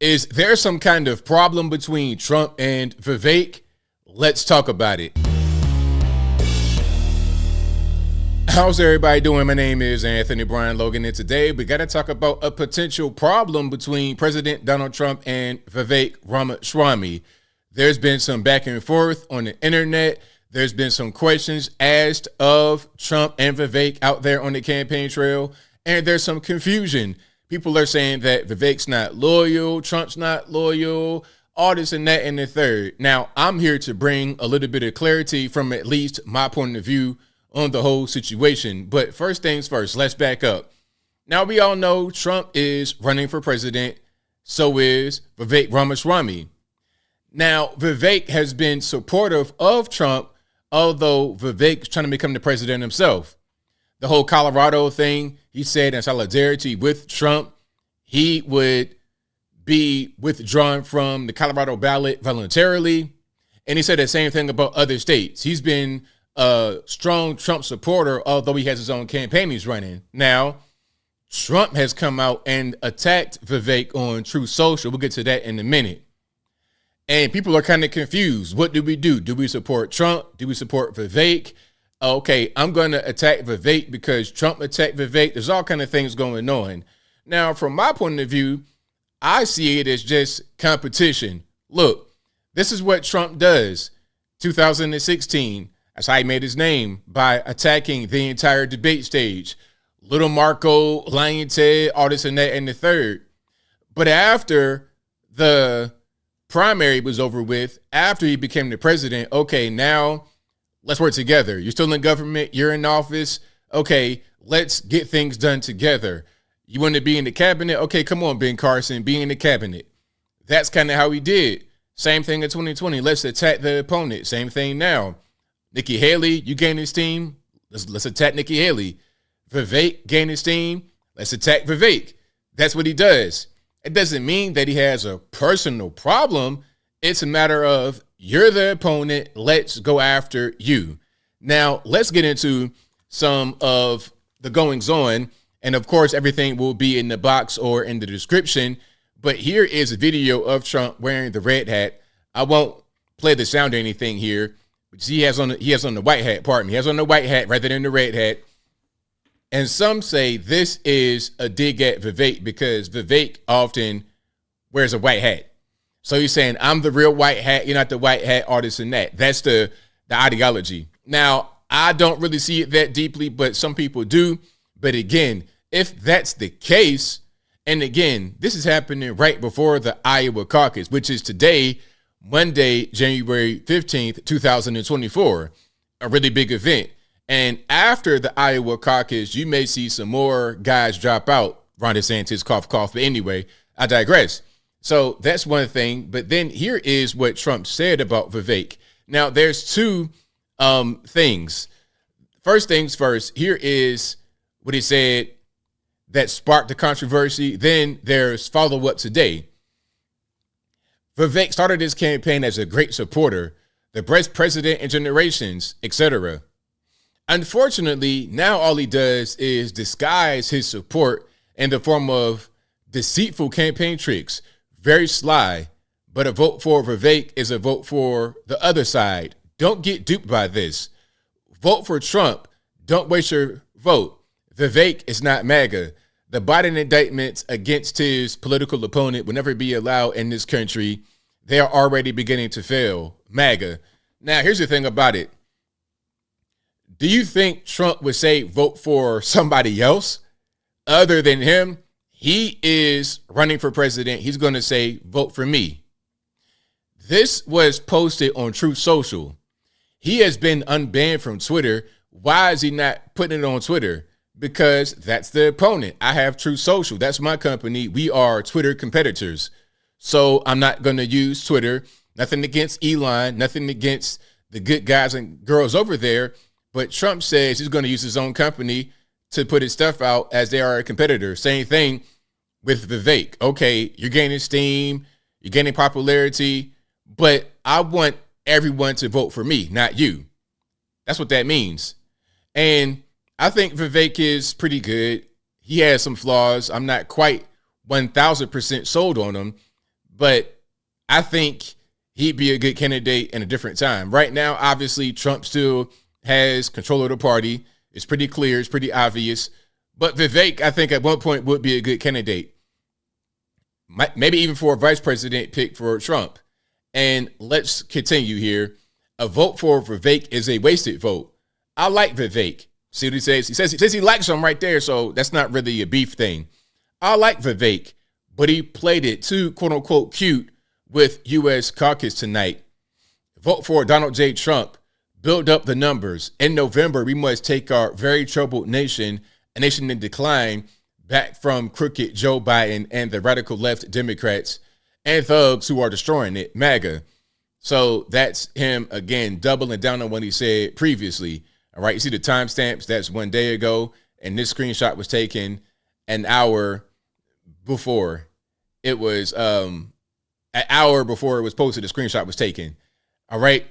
Is there some kind of problem between Trump and Vivek? Let's talk about it. How's everybody doing? My name is Anthony Brian Logan, and today we got to talk about a potential problem between President Donald Trump and Vivek Ramaswamy. There's been some back and forth on the internet. There's been some questions asked of Trump and Vivek out there on the campaign trail, and there's some confusion. People are saying that Vivek's not loyal, Trump's not loyal, all this and that and the third. Now, I'm here to bring a little bit of clarity from at least my point of view on the whole situation. But first things first, let's back up. Now, we all know Trump is running for president. So is Vivek Ramaswamy. Now, Vivek has been supportive of Trump, although Vivek's trying to become the president himself. The whole Colorado thing, he said in solidarity with Trump, he would be withdrawn from the Colorado ballot voluntarily. And he said the same thing about other states. He's been a strong Trump supporter, although he has his own campaign he's running. Now, Trump has come out and attacked Vivek on Truth Social. We'll get to that in a minute. And people are kind of confused. What do we do? Do we support Trump? Do we support Vivek? Okay, I'm going to attack Vivek because Trump attacked Vivek. There's all kind of things going on. Now, from my point of view, I see it as just competition. Look, this is what Trump does. 2016, that's how he made his name, by attacking the entire debate stage. Little Marco, Lion Ted, all this and that and the third. But after the primary was over with, after he became the president, okay, now let's work together. You're still in government. You're in office. Okay, let's get things done together. You want to be in the cabinet? Okay, come on, Ben Carson, be in the cabinet. That's kind of how he did. Same thing in 2020. Let's attack the opponent. Same thing now. Nikki Haley, you gain esteem. Let's attack Nikki Haley. Vivek gain esteem. Let's attack Vivek. That's what he does. It doesn't mean that he has a personal problem. It's a matter of you're the opponent. Let's go after you. Now, let's get into some of the goings on. And of course, everything will be in the box or in the description. But here is a video of Trump wearing the red hat. I won't play the sound or anything here. But he has on the white hat, pardon me. He has on the white hat rather than the red hat. And some say this is a dig at Vivek because Vivek often wears a white hat. So he's saying, I'm the real white hat. You're not the white hat artist and that. That's the ideology. Now, I don't really see it that deeply, but some people do. But again, if that's the case, and again, this is happening right before the Iowa caucus, which is today, Monday, January 15th, 2024, a really big event. And after the Iowa caucus, you may see some more guys drop out. Ron DeSantis, cough, cough. But anyway, I digress. So that's one thing. But then here is what Trump said about Vivek. Now, there's two things. First things first, here is what he said that sparked the controversy. Then there's follow-up today. Vivek started his campaign as a great supporter, the best president in generations, etc. Unfortunately, now all he does is disguise his support in the form of deceitful campaign tricks. Very sly, but a vote for Vivek is a vote for the other side. Don't get duped by this. Vote for Trump. Don't waste your vote. Vivek is not MAGA. The Biden indictments against his political opponent will never be allowed in this country. They are already beginning to fail. MAGA. Now, here's the thing about it. Do you think Trump would say vote for somebody else other than him? He is running for president. He's going to say vote for me. This was posted on Truth Social. He has been unbanned from Twitter. Why is he not putting it on Twitter? Because that's the opponent. I have Truth Social. That's my company. We are Twitter competitors. So I'm not going to use Twitter. Nothing against Elon. Nothing against the good guys and girls over there. But Trump says he's going to use his own company to put his stuff out as they are a competitor. Same thing with Vivek. Okay, you're gaining steam. You're gaining popularity. But I want everyone to vote for me, not you. That's what that means. And I think Vivek is pretty good. He has some flaws. I'm not quite 1,000% sold on him. but I think he'd be a good candidate in a different time. Right now, obviously, Trump still has control of the party. It's pretty clear. It's pretty obvious. But Vivek, I think at one point would be a good candidate. Maybe even for a vice president pick for Trump. And let's continue here. A vote for Vivek is a wasted vote. I like Vivek. See what he says? He says he likes him right there, so that's not really a beef thing. I like Vivek, but he played it too, quote unquote, cute with U.S. caucus tonight. Vote for Donald J. Trump. Build up the numbers. In November, we must take our very troubled nation, a nation in decline, back from crooked Joe Biden and the radical left Democrats and thugs who are destroying it, MAGA. So that's him, again, doubling down on what he said previously. All right, you see the timestamps? That's 1 day ago, and this screenshot was taken an hour before. It was an hour before it was posted, the screenshot was taken. All right,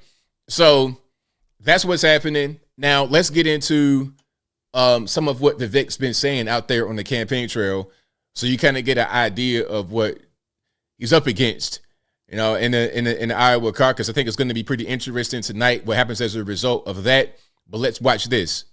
so that's what's happening. Now, let's get into some of what Vivek's been saying out there on the campaign trail so you kind of get an idea of what he's up against. You know, in the Iowa caucus. I think it's going to be pretty interesting tonight what happens as a result of that. But let's watch this.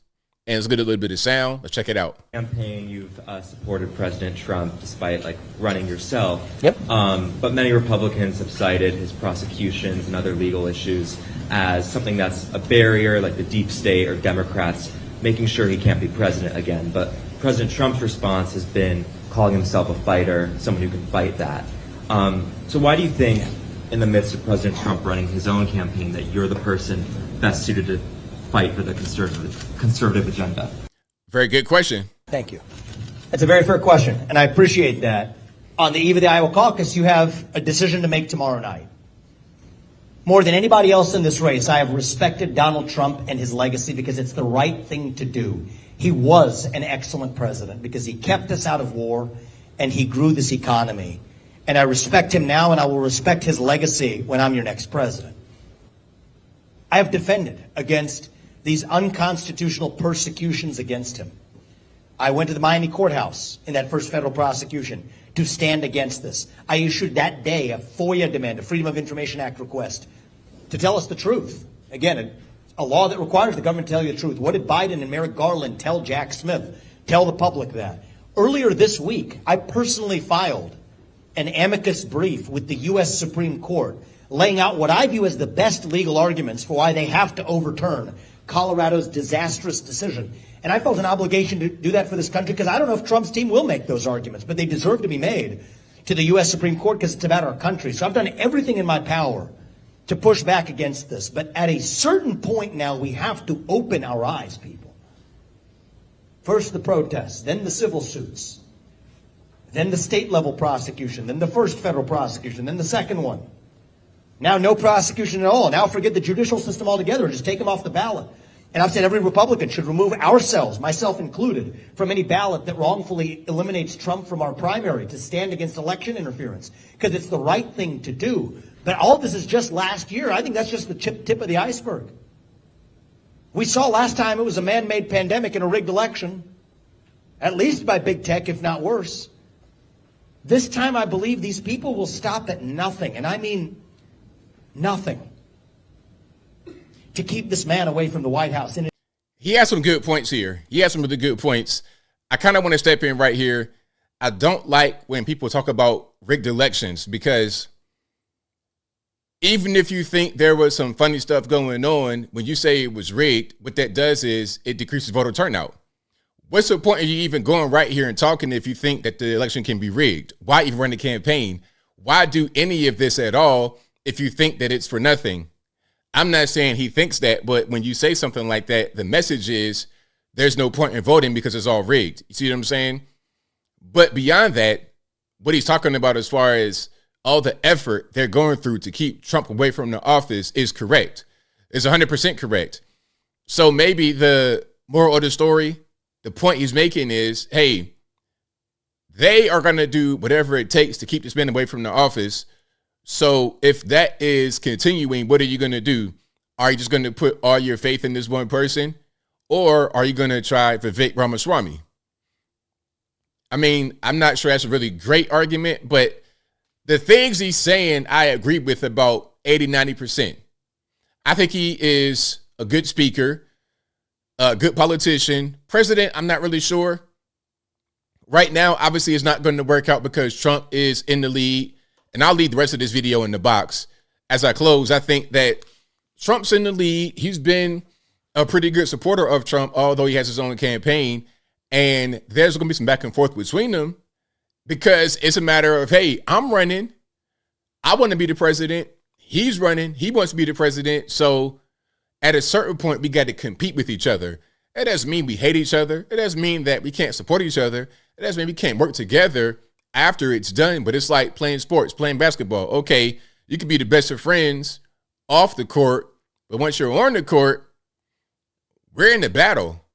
And let's get a little bit of sound. Let's check it out. Campaign, you've supported President Trump despite running yourself. Yep. But many Republicans have cited his prosecutions and other legal issues as something that's a barrier, like the deep state or Democrats making sure he can't be president again. But President Trump's response has been calling himself a fighter, someone who can fight that. So why do you think, in the midst of President Trump running his own campaign, that you're the person best suited to fight for the conservative agenda? Very good question. Thank you. That's a very fair question, and I appreciate that. On the eve of the Iowa caucus, you have a decision to make tomorrow night. More than anybody else in this race, I have respected Donald Trump and his legacy because it's the right thing to do. He was an excellent president because he kept us out of war and he grew this economy. And I respect him now, and I will respect his legacy when I'm your next president. I have defended against these unconstitutional persecutions against him. I went to the Miami courthouse in that first federal prosecution to stand against this. I issued that day a FOIA demand, a Freedom of Information Act request, to tell us the truth. Again, a law that requires the government to tell you the truth. What did Biden and Merrick Garland tell Jack Smith? Tell the public that. Earlier this week, I personally filed an amicus brief with the U.S. Supreme Court, laying out what I view as the best legal arguments for why they have to overturn Colorado's disastrous decision. And I felt an obligation to do that for this country because I don't know if Trump's team will make those arguments, but they deserve to be made to the U.S. Supreme Court because it's about our country. So I've done everything in my power to push back against this. But at a certain point now, we have to open our eyes, people. First the protests, then the civil suits, then the state-level prosecution, then the first federal prosecution, then the second one. Now no prosecution at all. Now forget the judicial system altogether. Just take them off the ballot. And I've said every Republican should remove ourselves, myself included, from any ballot that wrongfully eliminates Trump from our primary to stand against election interference, because it's the right thing to do. But all of this is just last year. I think that's just the tip of the iceberg. We saw last time it was a man-made pandemic and a rigged election, at least by big tech, if not worse. This time, I believe these people will stop at nothing, and I mean nothing, to keep this man away from the White House. And he has some good points here. He has some really good points. I kind of want to step in right here. I don't like when people talk about rigged elections because even if you think there was some funny stuff going on, when you say it was rigged, what that does is it decreases voter turnout. What's the point of you even going right here and talking if you think that the election can be rigged? Why even run a campaign? Why do any of this at all if you think that it's for nothing? I'm not saying he thinks that, but when you say something like that, the message is there's no point in voting because it's all rigged. You see what I'm saying? But beyond that, what he's talking about as far as all the effort they're going through to keep Trump away from the office is correct. It's 100% correct. So maybe the moral of the story, the point he's making is, hey, they are going to do whatever it takes to keep this man away from the office. So if that is continuing, what are you going to do? Are you just going to put all your faith in this one person? Or are you going to try Vivek Ramaswamy? I mean, I'm not sure that's a really great argument, but The things he's saying, I agree with about 80, 90%. I think he is a good speaker, a good politician. President, I'm not really sure. Right now, obviously, it's not going to work out because Trump is in the lead. And I'll leave the rest of this video in the box. As I close, I think that Trump's in the lead. He's been a pretty good supporter of Trump, although he has his own campaign. And there's going to be some back and forth between them because it's a matter of, hey, I'm running. I want to be the president. He's running. He wants to be the president. So at a certain point, we got to compete with each other. It doesn't mean we hate each other. It doesn't mean that we can't support each other. It doesn't mean we can't work together after it's done. But it's like playing sports, playing basketball. Okay, you can be the best of friends off the court, but once you're on the court, we're in the battle.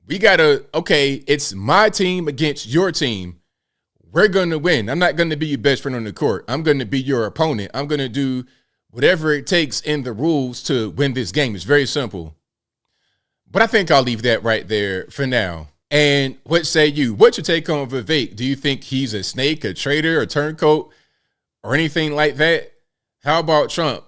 We got to, okay, it's my team against your team. We're going to win. I'm not going to be your best friend on the court. I'm going to be your opponent. I'm going to do whatever it takes in the rules to win this game. It's very simple. But I think I'll leave that right there for now. And what say you? What's your take on Vivek? Do you think he's a snake, a traitor, a turncoat, or anything like that? How about Trump?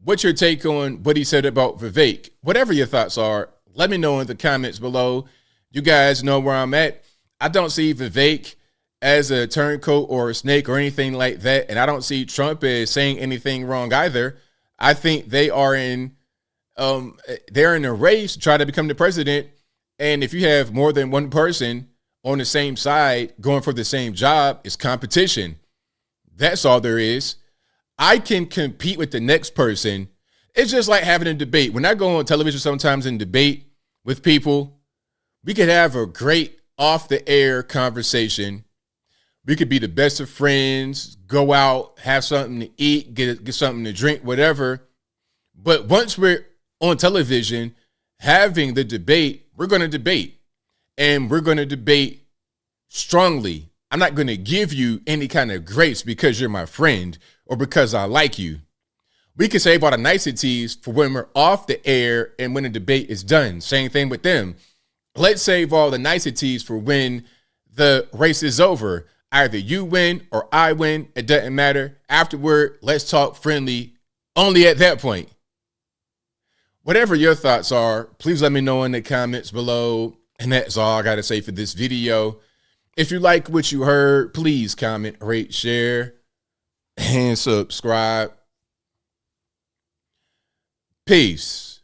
What's your take on what he said about Vivek? Whatever your thoughts are, let me know in the comments below. You guys know where I'm at. I don't see Vivek as a turncoat or a snake or anything like that. And I don't see Trump as saying anything wrong either. I think they are they're in a race to try to become the president. And if you have more than one person on the same side going for the same job, it's competition. That's all there is. I can compete with the next person. It's just like having a debate. When I go on television sometimes and debate with people, we could have a great off-the-air conversation. We could be the best of friends, go out, have something to eat, get something to drink, whatever. But once we're on television having the debate, we're going to debate. And we're going to debate strongly. I'm not going to give you any kind of grace because you're my friend or because I like you. We can save all the niceties for when we're off the air and when the debate is done. Same thing with them. Let's save all the niceties for when the race is over. Either you win or I win. It doesn't matter. Afterward, let's talk friendly only at that point. Whatever your thoughts are, please let me know in the comments below. And that's all I got to say for this video. If you like what you heard, please comment, rate, share, and subscribe. Peace.